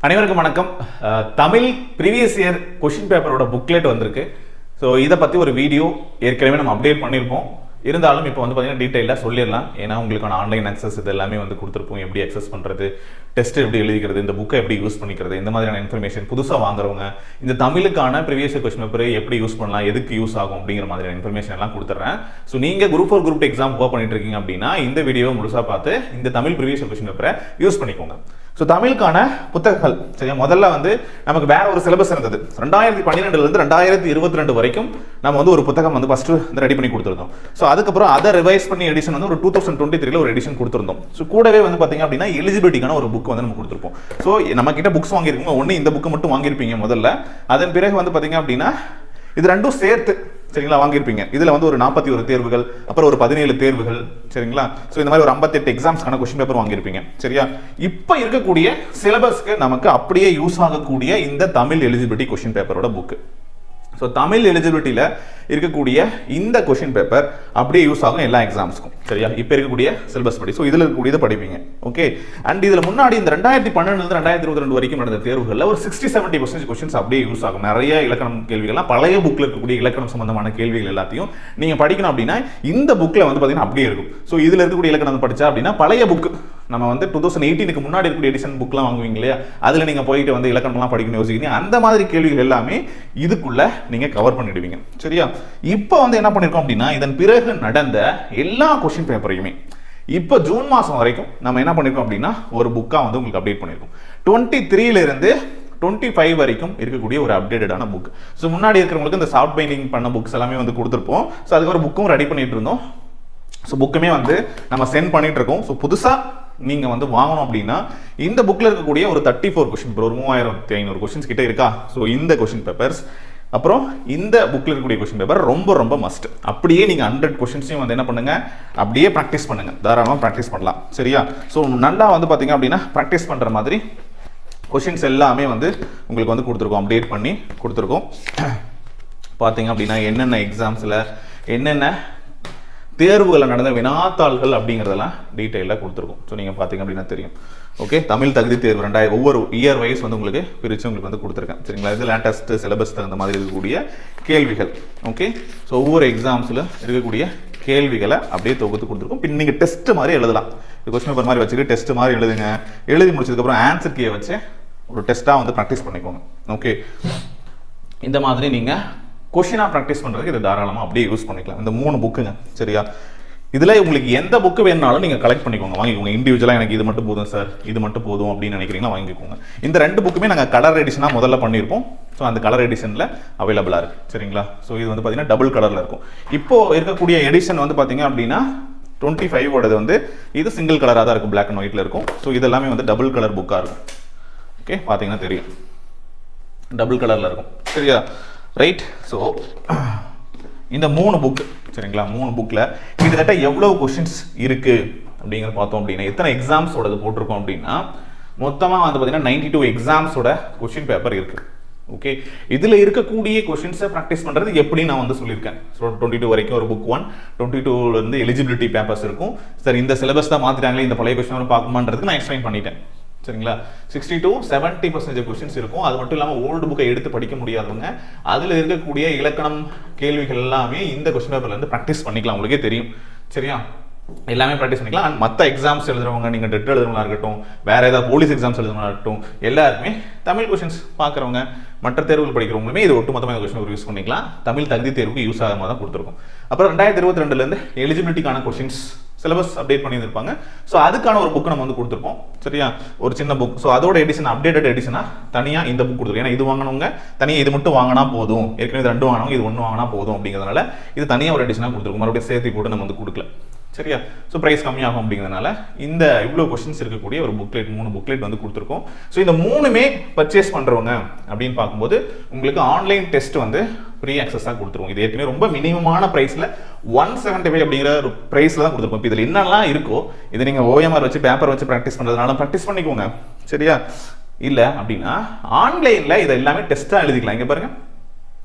அனைவருக்கும் வணக்கம். Tamil previous year question பேப்பரோட புக்லெட் வந்திருக்கு. ஸோ இதை பற்றி ஒரு வீடியோ ஏற்கனவே நம்ம அப்டேட் பண்ணியிருப்போம். இருந்தாலும் இப்போ வந்து பார்த்தீங்கன்னா டீட்டெயிலாக சொல்லிடலாம். ஏன்னா உங்களுக்கான ஆன்லைன் அக்சஸ் இது எல்லாமே வந்து கொடுத்துருப்போம். எப்படி அக்சஸ் பண்ணுறது, டெஸ்ட் எப்படி எழுதிக்கிறது, இந்த புக்கை எப்படி யூஸ் பண்ணிக்கிறது, இந்த மாதிரியான இன்ஃபர்மேஷன் புதுசாக வாங்குறவங்க இந்த தமிழுக்கான ப்ரீவியஸ் இயர் கொஸ்டின் பேப்பர் எப்படி யூஸ் பண்ணலாம், எதுக்கு யூஸ் ஆகும் அப்படிங்கிற மாதிரியான இன்ஃபர்மேஷன் எல்லாம் கொடுத்துட்றேன். ஸோ நீங்கள் குரூப் 4 குரூப் 2 எக்ஸாம் ஓப்பன் பண்ணிட்டு இருக்கீங்க அப்படின்னா இந்த வீடியோவை முழுசாக பார்த்து இந்த தமிழ் ப்ரீவியஸ் இயர் கொஸ்டின் பேப்பரை யூஸ் பண்ணிக்கோங்க. ஸோ தமிழுக்கான புத்தகங்கள் சரியா, முதல்ல வந்து நமக்கு வேற ஒரு சிலபஸ் இருந்தது. 2012 2022 வரைக்கும் நம்ம வந்து ஒரு புத்தகம் வந்து ஃபர்ஸ்ட் ரெடி பண்ணி கொடுத்துருந்தோம். ஸோ அதுக்கப்புறம் அதை ரிவைஸ் பண்ணி எடிஷன் வந்து ஒரு 2023 ஒரு எடிஷன் கொடுத்துருந்தோம். ஸோ கூடவே வந்து பார்த்தீங்க அப்படின்னா எலிஜிபிலிட்டிக்கான ஒரு புக் வந்து நம்ம கொடுத்துருப்போம். ஸோ நம்ம கிட்ட புக்ஸ் வாங்கியிருக்கோங்க. ஒன்று இந்த புக்கு மட்டும் வாங்கியிருப்பீங்க முதல்ல. அதன் பிறகு வந்து பார்த்தீங்க அப்படின்னா இது ரெண்டும் சேர்த்து சரிங்களா வாங்கியிருப்பீங்க. இதுல வந்து ஒரு 41 தேர்வுகள், அப்புறம் ஒரு 17 தேர்வுகள் சரிங்களா. ஸோ இந்த மாதிரி ஒரு 58 எக்ஸாம்ஸ்க்கான கொஸ்டின் பேப்பர் வாங்கியிருப்பீங்க சரியா. இப்போ இருக்கக்கூடிய சிலபஸ்க்கு நமக்கு அப்படியே யூஸ் ஆகக்கூடிய இந்த தமிழ் எலிஜிபிலிட்டி கொஸ்டின் பேப்பரோட புக்கு. ஸோ தமிழ் எலிஜிபிலிட்டியில் இருக்கக்கூடிய இந்த கொஷின் பேப்பர் அப்படியே யூஸ் ஆகும் எல்லா எக்ஸாம்ஸ்க்கும் சரியா. இப்போ இருக்கக்கூடிய சிலபஸ் படி ஸோ இதில் இருக்கக்கூடியதை படிப்பீங்க ஓகே. அண்ட் இதில் முன்னாடி இந்த 2012 2022 வரைக்கும் நடந்த தேர்வுகளில் ஒரு 60-70% கொஸ்டின்ஸ் அப்படியே யூஸ் ஆகும். நிறைய இலக்கணம் கேள்விகள்லாம் பழைய புக்கில் இருக்கக்கூடிய இலக்கணம் சம்பந்தமான கேள்விகள் எல்லாத்தையும் நீங்கள் படிக்கணும் அப்படின்னா இந்த புக்கில் வந்து பார்த்தீங்கன்னா அப்படியே இருக்கும். ஸோ இதில் இருக்கக்கூடிய இலக்கணம் படித்தா அப்படின்னா பழைய புக்கு நம்ம வந்து 2018 முன்னாடி இருக்கக்கூடிய எடிஷன் புக்லாம் வாங்குவீங்க இல்லையா, அதில் நீங்கள் போயிட்டு வந்து இலக்கணம்லாம் படிக்கணும் யோசிக்கிறீங்க. அந்த மாதிரி கேள்விகள் எல்லாமே இதுக்குள்ள நீங்கள் கவர் பண்ணிடுவீங்க சரியா. இப்போ வந்து என்ன பண்ணியிருக்கோம் அப்படின்னா இதன் பிறகு நடந்த எல்லா கொஸ்டின் பேப்பரையுமே இப்போ ஜூன் மாதம் வரைக்கும் நம்ம என்ன பண்ணியிருக்கோம் அப்படின்னா ஒரு புக்காக வந்து உங்களுக்கு அப்டேட் பண்ணியிருக்கோம். 23 இருந்து 25 வரைக்கும் இருக்கக்கூடிய ஒரு அப்டேட்டடான புக். ஸோ முன்னாடி இருக்கிறவங்களுக்கு இந்த சாஃப்ட் பைண்டிங் பண்ண புக்ஸ் எல்லாமே வந்து கொடுத்துருப்போம். ஸோ அதுக்கு ஒரு புக்கும் ரெடி பண்ணிட்டு இருந்தோம். ஸோ புக்குமே வந்து நம்ம சென்ட் பண்ணிட்டு இருக்கோம். ஸோ புதுசாக நீங்கள் வந்து வாங்கணும் அப்படின்னா இந்த புக்கில் இருக்கக்கூடிய ஒரு 34 கொஸ்டின் பேப்பர், ஒரு 3500 கொஸ்டின்ஸ் கிட்ட இருக்கா. ஸோ இந்த கொஸ்டின் பேப்பர்ஸ் அப்புறம் இந்த புக்கில் இருக்கக்கூடிய கொஸ்டின் பேப்பர் ரொம்ப ரொம்ப மஸ்ட். அப்படியே நீங்கள் 100 கொஸ்டின்ஸையும் வந்து என்ன பண்ணுங்க, அப்படியே ப்ராக்டிஸ் பண்ணுங்க. தாராளமாக ப்ராக்டிஸ் பண்ணலாம் சரியா. ஸோ நல்லா வந்து பார்த்தீங்க அப்படின்னா ப்ராக்டிஸ் பண்ணுற மாதிரி கொஸ்டின்ஸ் எல்லாமே வந்து உங்களுக்கு வந்து கொடுத்துருக்கோம், அப்டேட் பண்ணி கொடுத்துருக்கோம். பார்த்தீங்க அப்படின்னா என்னென்ன எக்ஸாம்ஸில் என்னென்ன தேர்வுகளை நடந்த வினாத்தாள்கள் அப்படிங்கிறதெல்லாம் டீட்டெயிலாக கொடுத்துருக்கோம். ஸோ நீங்கள் பார்த்தீங்க அப்படின்னா தெரியும் ஓகே. தமிழ் தகுதி தேர்வு 2000 ஒவ்வொரு இயர் வைஸ் வந்து உங்களுக்கு பிரித்து உங்களுக்கு வந்து கொடுத்துருக்கேன் சரிங்களா. இது லேட்டஸ்ட் சிலபஸ் தகுந்த மாதிரி இருக்கக்கூடிய கேள்விகள் ஓகே. ஸோ ஒவ்வொரு எக்ஸாம்ஸில் இருக்கக்கூடிய கேள்விகளை அப்படியே தொகுத்து கொடுத்துருக்கோம். பின் நீங்கள் டெஸ்ட் மாதிரி எழுதலாம். கொஸ்டின் பேப்பர் மாதிரி வச்சுக்கிட்டு டெஸ்ட் மாதிரி எழுதுங்க. எழுதி முடிச்சதுக்கப்புறம் ஆன்சர் கீயை வச்சு ஒரு டெஸ்ட்டாக வந்து ப்ராக்டிஸ் பண்ணிக்கோங்க ஓகே. இந்த மாதிரி நீங்கள் கொஷினாக ப்ராக்டிஸ் பண்ணுறதுக்கு இது தாராளமாக அப்படியே யூஸ் பண்ணிக்கலாம். இந்த 3 புக்குங்க சரியா. இதில் உங்களுக்கு எந்த புக்கு வேணுனாலும் நீங்கள் கலெக்ட் பண்ணிக்கோங்க, வாங்கிக்கோங்க. இண்டிவிஜுவலாக எனக்கு இது மட்டும் போதும் சார், இது மட்டும் போதும் அப்படின்னு நினைக்கிறீங்களா வாங்கிக்கோங்க. இந்த 2 புக்குமே நாங்கள் கலர் எடிஷனாக முதல்ல பண்ணியிருப்போம். ஸோ அந்த கலர் எடிஷனில் அவைலபிளாக இருக்குது சரிங்களா. ஸோ இது வந்து பார்த்தீங்கன்னா டபுள் கலரில் இருக்கும். இப்போது இருக்கக்கூடிய எடிஷன் வந்து பார்த்தீங்க அப்படின்னா 25 வந்து இது சிங்கிள் கலராக தான் இருக்கும், பிளாக் அண்ட் ஒயிட்டில் இருக்கும். ஸோ இதெல்லாமே வந்து டபுள் கலர் புக்காக இருக்கும் ஓகே. பார்த்தீங்கன்னா தெரியும் டபுள் கலரில் இருக்கும் சரியா ரைட். ஸோ இந்த 3 புக்கு சரிங்களா. 3 புக்கில் கிட்டத்தட்ட எவ்வளோ கொஸ்டின்ஸ் இருக்குது அப்படிங்கிற பார்த்தோம் அப்படின்னா எத்தனை எக்ஸாம்ஸோட போட்டிருக்கோம் அப்படின்னா மொத்தமாக வந்து பார்த்தீங்கன்னா 92 எக்ஸாம்ஸோட கொஸ்டின் பேப்பர் இருக்குது ஓகே. இதில் இருக்கக்கூடிய கொஸ்டின்ஸை ப்ராக்டிஸ் பண்ணுறது எப்படி நான் வந்து சொல்லியிருக்கேன். ஸோ 22 வரைக்கும் ஒரு புக் 1, 22 எலிஜிபிலிட்டி பேப்பர்ஸ் இருக்கும். சார் இந்த சிலபஸ் தான் மாற்றிட்டாங்களே, இந்த பழைய கொஸ்டின் பார்க்கணுன்றதுக்கு நான் எக்ஸ்பிளைன் பண்ணிட்டேன் சரிங்களா. 60-70% கொஸ்டின்ஸ் இருக்கும். அது மட்டும் இல்லாமல் ஓல்டு புக்கை எடுத்து படிக்க முடியாதவங்க அதில் இருக்கக்கூடிய இலக்கணம் கேள்விகள் எல்லாமே இந்த கொஸ்டின் பேப்பர்ல இருந்து ப்ராக்டிஸ் பண்ணிக்கலாம். உங்களுக்கே தெரியும் சரியா. எல்லாமே ப்ராக்டிஸ் பண்ணிக்கலாம். அண்ட் மற்ற எக்ஸாம்ஸ் எழுதுறவங்க, நீங்கள் டெட் எழுதுறவங்களா இருக்கட்டும், வேற ஏதாவது போலீஸ் எக்ஸாம்ஸ் எழுதுறவங்களா இருக்கட்டும், எல்லாருமே தமிழ் கொஸ்டின்ஸ் பார்க்குறவங்க, மற்ற தேர்வுகள் படிக்கிறவங்களுமே இது ஒட்டுமொத்தமாக கொஸ்டின் யூஸ் பண்ணிக்கலாம். தமிழ் தகுதி தேர்வுக்கு யூஸ் ஆகாம தான் கொடுத்துருக்கோம். அப்புறம் 2022 எலிஜிபிலிட்டிக்கான கொஸ்டின்ஸ் சிலபஸ் அப்டேட் பண்ணியிருப்பாங்க. ஸோ அதுக்கான ஒரு புக் நம்ம வந்து கொடுத்துருப்போம் சரியா, ஒரு சின்ன புக். ஸோ அதோட எடிஷன் அப்டேட்டட் எடிஷனாக தனியாக இந்த புக் கொடுத்துருக்கோம். ஏன்னா இது வாங்கினவங்க தனியாக இது மட்டும் வாங்கினா போதும், ஏற்கனவே 2 வாங்கினவங்க இது 1 வாங்கினா போதும் அப்படிங்கிறதுனால இது தனியாக ஒரு எடிஷனாக கொடுத்துருக்கோம். மறுபடியும் சேர்த்து போட்டு நம்ம வந்து கொடுக்கல சரியா. ஸோ ப்ரைஸ் கம்மியாகும் அப்படிங்கிறதுனால இந்த இவ்வளோ கொஸ்டின்ஸ் இருக்கக்கூடிய ஒரு புக்லெட் 3 புக்லெட் வந்து கொடுத்துருக்கோம். ஸோ இந்த 3மே பர்ச்சேஸ் பண்ணுறவங்க அப்படின்னு பார்க்கும்போது உங்களுக்கு ஆன்லைன் டெஸ்ட் வந்து ஃப்ரீ ஆக்சஸாக கொடுத்துருவோம். இது ஏற்கனவே ரொம்ப மினிமமான ப்ரைஸில் 175 அப்படிங்கிற ஒரு ப்ரைஸில் தான் கொடுத்துருக்கோம். இப்போ இதில் என்னெல்லாம் இருக்கோ இதை நீங்கள் OMR வச்சு பேப்பர் வச்சு ப்ராக்டிஸ் பண்ணுறதுனால ப்ராக்டிஸ் பண்ணிக்கோங்க சரியா. இல்லை அப்படின்னா ஆன்லைனில் இதை எல்லாமே டெஸ்ட்டாக எழுதிக்கலாம். இங்கே பாருங்கள்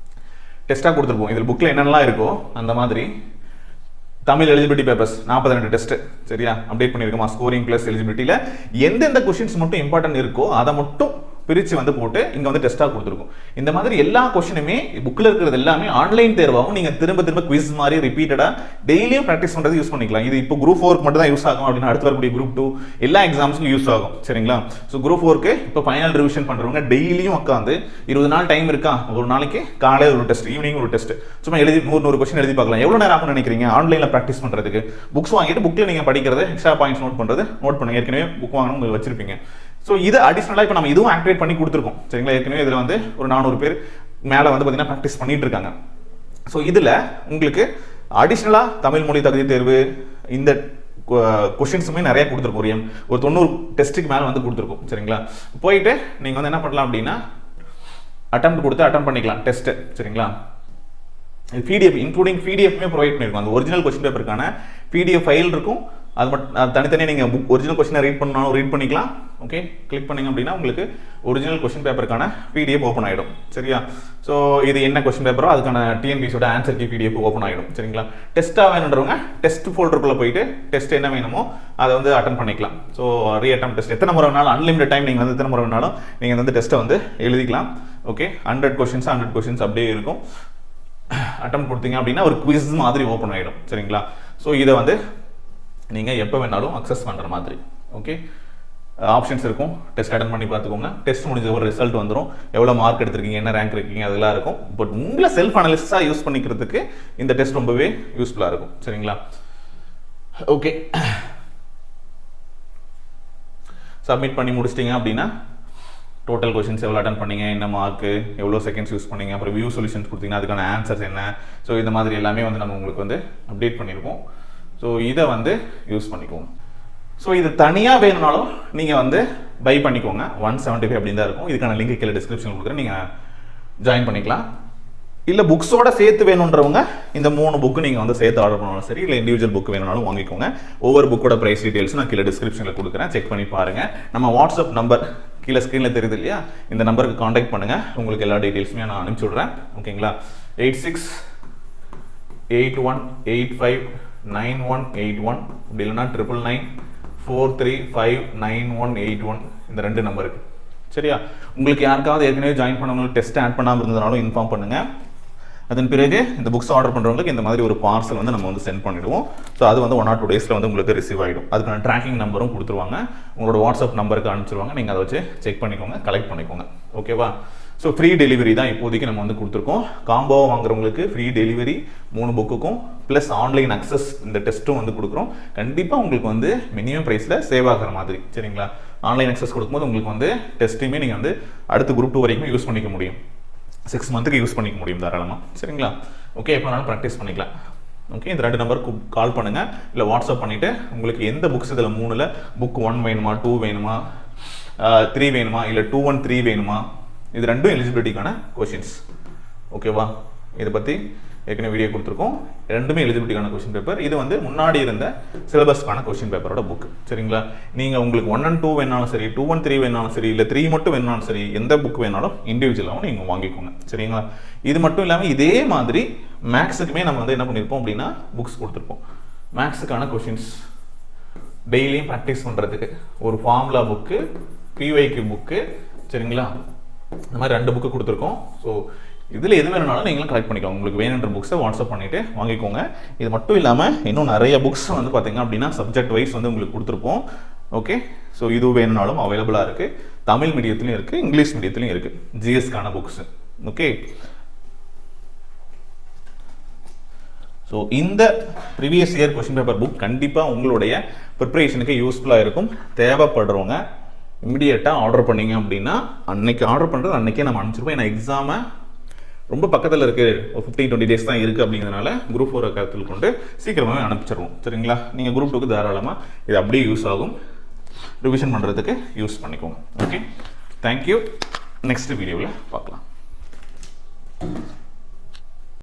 டெஸ்ட்டாக கொடுத்துருப்போம். இதில் புக்கில் என்னென்னலாம் இருக்கோ அந்த மாதிரி தமிழ் எலிஜிபிலிட்டி பேப்பர்ஸ் 42 டெஸ்ட் சரியா அப்டேட் பண்ணியிருக்கோமா. ஸ்கோரிங் ப்ளஸ் எலிஜிபிலிட்டியில் எந்தெந்த கொஸ்டின்ஸ் மட்டும் இம்பார்ட்டன்ட் இருக்கோ அதை மட்டும் பிரித்து வந்து போட்டு இங்கே வந்து டெஸ்ட்டாக கொடுத்துருக்கும். இந்த மாதிரி எல்லா கொஷினுமே புக்கில் இருக்கிறது எல்லாமே ஆன்லைன் தேர்வாகவும் நீங்கள் திரும்ப திரும்ப குவிஸ் மாதிரி ரிப்பீட்டடாக டெய்லியும் ப்ராக்டிஸ் பண்ணுறது யூஸ் பண்ணிக்கலாம். இது இப்போ குரூப் 4 மட்டும் தான் யூஸ் ஆகும் அப்படின்னா அடுத்து வரக்கூடிய குரூப் 2 எல்லா எக்ஸாம்ஸுக்கும் யூஸ் ஆகும். சரிங்களா? ஸோ குரூப் 4க்கு இப்போ ஃபைனல் ரிவிஷன் பண்ணுறவங்க டெய்லியும் உட்காந்து 20 நாள் டைம் இருக்கா, ஒரு நாளைக்கு காலையில் ஒரு டெஸ்ட், ஈவினிங் ஒரு டெஸ்ட், சும்மா எழுதி 100 கொஸ்டின் எழுதி பார்க்கலாம். எவ்வளோ நேரம் ஆகும்னு நினைக்கிறீங்க ஆன்லைனில் ப்ராக்டிஸ் பண்ணுறதுக்கு? புக்ஸ் வாங்கிட்டு புக்கில் நீங்கள் படிக்கிறது, எக்ஸ்ட்ரா பாயிண்ட்ஸ் நோட் பண்ணுறது நோட் பண்ணுங்க. ஏற்கனவே புக் வாங்கணும் உங்களுக்கு வச்சிருப்பீங்க. ஸோ இது அடிஷனலாக இப்போ நம்ம இதுவும் ஆக்டிவேட் பண்ணி கொடுத்துருக்கோம். சரிங்களா? ஏற்கனவே இதில் வந்து ஒரு 400 பேர் மேலே வந்து பார்த்தீங்கன்னா ப்ராக்டிஸ் பண்ணிட்டு இருக்காங்க. ஸோ இதில் உங்களுக்கு அடிஷனலாக தமிழ் மொழி தகுதி தேர்வு இந்த கொஷின்ஸுமே நிறைய கொடுத்துருக்கோம். ஒரு 90 டெஸ்ட்டுக்கு மேலே வந்து கொடுத்துருக்கோம். சரிங்களா? போயிட்டு நீங்கள் வந்து என்ன பண்ணலாம் அப்படின்னா அட்டெம்ப்ட் கொடுத்து அட்டெம்ப்ட் பண்ணிக்கலாம் டெஸ்ட்டு. சரிங்களா? PDF இன்க்ளூடிங் PDFமே ப்ரொவைட் பண்ணியிருக்கோம். அந்த ஒரிஜினல் கொஸ்டின் பேப்பருக்கான PDF ஃபைல் இருக்கும். அது மட்டும் தனித்தனியாக நீங்கள் ஒரிஜினல் கொஸ்டினை ரீட் பண்ணாலும் ரீட் பண்ணிக்கலாம். ஓகே, கிளிக் பண்ணிங்க அப்படின்னா உங்களுக்கு ஒரிஜினல் கொஸ்டின் பேப்பருக்கான PDF ஓப்பன் ஆகிடும். சரியா? ஸோ இது என்ன கொஸ்டின் பேப்பரோ அதுக்கான TNPSCயோட ஆன்சர் கீ PDF ஓப்பன் ஆகிடும். சரிங்களா? டெஸ்ட்டாக வேணுன்றவங்க டெஸ்ட் ஃபோல்டருக்குள்ளே போயிட்டு டெஸ்ட் என்ன வேணுமோ அதை வந்து அட்டன் பண்ணிக்கலாம். ஸோ ரீஅட்டம் டெஸ்ட் எத்தனை முறை வேணாலும் அன்லிமிட்டட் டைம் நீங்கள் வந்து எத்தனை முறை வேணாலும் நீங்கள் வந்து டெஸ்ட்டை வந்து எழுதிக்கலாம். ஓகே, 100 கொஸ்டின்ஸ் அப்படியே இருக்கும். அட்டம் கொடுத்தீங்க அப்படின்னா ஒரு குவிஸ் மாதிரி ஓப்பன் ஆகிடும். சரிங்களா? ஸோ இதை வந்து நீங்கள் எப்போ வேணாலும் அக்சஸ் பண்ணுற மாதிரி. ஓகே, ஆப்ஷன்ஸ் இருக்கும். டெஸ்ட் அட்டன் பண்ணி பார்த்துக்கோங்க. டெஸ்ட் முடிஞ்ச ஒரு ரிசல்ட் வந்துடும். எவ்வளோ மார்க் எடுத்திருக்கீங்க, என்ன ரேங்க் இருக்கீங்க, அதெல்லாம் இருக்கும். பட் உங்களை செல்ஃப் அனாலிசிஸாக யூஸ் பண்ணிக்கிறதுக்கு இந்த டெஸ்ட் ரொம்பவே யூஸ்ஃபுல்லாக இருக்கும். சரிங்களா? ஓகே, சப்மிட் பண்ணி முடிச்சிட்டிங்க அப்படின்னா டோட்டல் கொஷின்ஸ் எவ்வளோ அட்டன் பண்ணீங்க, என்ன மார்க்கு, எவ்வளோ செகண்ட்ஸ் யூஸ் பண்ணீங்க, அப்புறம் வியூ சொல்யூஷன்ஸ் கொடுத்தீங்கன்னா அதுக்கான ஆன்சர்ஸ் என்ன, ஸோ இந்த மாதிரி எல்லாமே வந்து நம்ம உங்களுக்கு வந்து அப்டேட் பண்ணியிருக்கோம். ஸோ இதை வந்து யூஸ் பண்ணிக்கோங்க. ஸோ இது தனியாக வேணும்னாலும் நீங்கள் வந்து பை பண்ணிக்கோங்க. 175 அப்படின்னு தான் இருக்கும். இதுக்கான லிங்க் கீழே டிஸ்கிரிப்ஷனில் கொடுக்குறேன், நீங்கள் ஜாயின் பண்ணிக்கலாம். இல்லை புக்ஸோட சேர்த்து வேணுன்றவங்க இந்த 3 புக்கு நீங்கள் வந்து சேர்த்து ஆர்டர் பண்ணாலும் சரி, இல்லை இண்டிவிஜுவல் புக் வேணும்னாலும் வாங்கிக்கோங்க. ஒவ்வொரு புக்கோட ப்ரைஸ் டீட்டெயில்ஸ் நான் கீழே டிஸ்கிரிப்ஷனில் கொடுக்குறேன், செக் பண்ணி பாருங்கள். நம்ம வாட்ஸ்அப் நம்பர் கீழே ஸ்க்ரீனில் தெரியுது இல்லையா, இந்த நம்பருக்கு காண்டாக்ட் பண்ணுங்கள். உங்களுக்கு எல்லா டீட்டெயில்ஸுமே நான் அனுப்பிச்சி விட்றேன். ஓகேங்களா? 8681859181 அப்படி இல்லைன்னா 9994359181 இந்த 2 நம்பருக்கு. சரியா? உங்களுக்கு யாருக்காவது ஏற்கனவே ஜாயின் பண்ணவங்களுக்கு டெஸ்ட் ஆட் பண்ணாமல் இருந்ததுனாலும் இன்ஃபார்ம் பண்ணுங்கள். அதன் பிறகு இந்த புக்ஸ் ஆர்டர் பண்ணுறவங்களுக்கு இந்த மாதிரி ஒரு பார்சல் வந்து நம்ம வந்து சென்ட் பண்ணிடுவோம். ஸோ அது வந்து 1 or 2 டேஸில் வந்து உங்களுக்கு ரிசீவ் ஆகிடும். அதுக்கான ட்ராக்கிங் நம்பரும் கொடுத்துருவாங்க. உங்களோட வாட்ஸ்அப் நம்பருக்கு அனுப்பிச்சிருவாங்க. நீங்கள் அதை வச்சு செக் பண்ணிக்கோங்க, கலெக்ட் பண்ணிக்கோங்க. ஓகேவா? ஸோ ஃப்ரீ டெலிவரி தான் இப்போதைக்கு நம்ம வந்து கொடுத்துருக்கோம். காம்போவாக வாங்குறவங்களுக்கு ஃப்ரீ டெலிவரி 3 புக்குக்கும் ப்ளஸ் ஆன்லைன் அக்சஸ் இந்த டெஸ்ட்டும் வந்து கொடுக்குறோம். கண்டிப்பாக உங்களுக்கு வந்து மினிமம் ப்ரைஸில் சேவ் ஆகிற மாதிரி. சரிங்களா? ஆன்லைன் அக்சஸ் கொடுக்கும்போது உங்களுக்கு வந்து டெஸ்ட்டையுமே நீங்கள் வந்து அடுத்த குரூப் 2 வரைக்கும் யூஸ் பண்ணிக்க முடியும். 6 மந்த்துக்கு யூஸ் பண்ணிக்க முடியும் தாராளமாக. சரிங்களா? ஓகே, எப்போ வேணாலும் ப்ராக்டிஸ் பண்ணிக்கலாம். ஓகே, இந்த 2 நம்பருக்கு கால் பண்ணுங்கள், இல்லை வாட்ஸ்அப் பண்ணிவிட்டு உங்களுக்கு எந்த புக்ஸ் இதில் 3ல் புக் 1 வேணுமா, 2 வேணுமா, 3 வேணுமா, இல்லை 213 வேணுமா, இது 2ம் எலிஜிபிலிட்டிக்கான கொஷின்ஸ். ஓகேவா? இதை பற்றி ஏற்கனவே வீடியோ கொடுத்துருக்கோம். 2மே எலிஜிபிலிட்டிக்கான கொஸ்டின் பேப்பர். இது வந்து முன்னாடி இருந்த சிலபஸ்க்கான கொஸ்டின் பேப்பரோட புக். சரிங்களா? நீங்கள் உங்களுக்கு 1 and 2 வேணாலும் சரி, 2 and 3 வேணாலும் சரி, இல்லை 3 மட்டும் வேணாலும் சரி, எந்த புக் வேணாலும் இண்டிவிஜுவலாகவும் நீங்கள் வாங்கிக்கோங்க. சரிங்களா? இது மட்டும் இல்லாமல் இதே மாதிரி மேக்ஸுக்குமே நம்ம வந்து என்ன பண்ணியிருப்போம் அப்படின்னா புக்ஸ் கொடுத்துருப்போம். மேக்ஸுக்கான கொஷின்ஸ் டெய்லியும் ப்ராக்டிஸ் பண்ணுறதுக்கு ஒரு ஃபார்முலா புக்கு, PYQ புக்கு. சரிங்களா? இந்த மாதிரி 2 புக்கு கொடுத்துருக்கோம். ஸோ இதில் எது வேணும்னாலும் நீங்களும் கலெக்ட் பண்ணிக்கோங்க. உங்களுக்கு வேணுன்ற புக்ஸை வாட்ஸ்அப் பண்ணிவிட்டு வாங்கிக்கோங்க. இது மட்டும் இல்லாமல் இன்னும் நிறைய புக்ஸ் வந்து பார்த்தீங்க அப்படின்னா சப்ஜெக்ட் வைஸ் வந்து உங்களுக்கு கொடுத்துருப்போம். ஓகே, ஸோ இது வேணும்னாலும் அவைலபிளாக இருக்குது. தமிழ் மீடியத்துலையும் இருக்குது, இங்கிலீஷ் மீடியத்துலையும் இருக்குது, GSக்கான புக்ஸு. ஓகே, ஸோ இந்த previous year question paper book கண்டிப்பாக உங்களுடைய ப்ரிப்பரேஷனுக்கு யூஸ்ஃபுல்லாக இருக்கும். தேவைப்படுறவங்க இமிடியேட்டாக ஆர்டர் பண்ணிங்க அப்படின்னா அன்னைக்கு ஆர்டர் பண்ணுறது அன்றைக்கே நம்ம அனுப்பிச்சிருப்போம். ஏன்னா எக்ஸாமை ரொம்ப பக்கத்தில் இருக்குது, ஒரு 15-20 டேஸ் தான் இருக்குது அப்படிங்கிறதுனால குரூப் 4 கருத்தில் கொண்டு சீக்கிரமாகவே அனுப்பிச்சிடுவோம். சரிங்களா? நீங்கள் குரூப் 2க்கு தாராளமாக இது அப்படியே யூஸ் ஆகும், ரிவிஷன் பண்ணுறதுக்கு யூஸ் பண்ணிக்கோங்க. Okay, thank you. நெக்ஸ்ட் வீடியோவில் பார்க்கலாம்.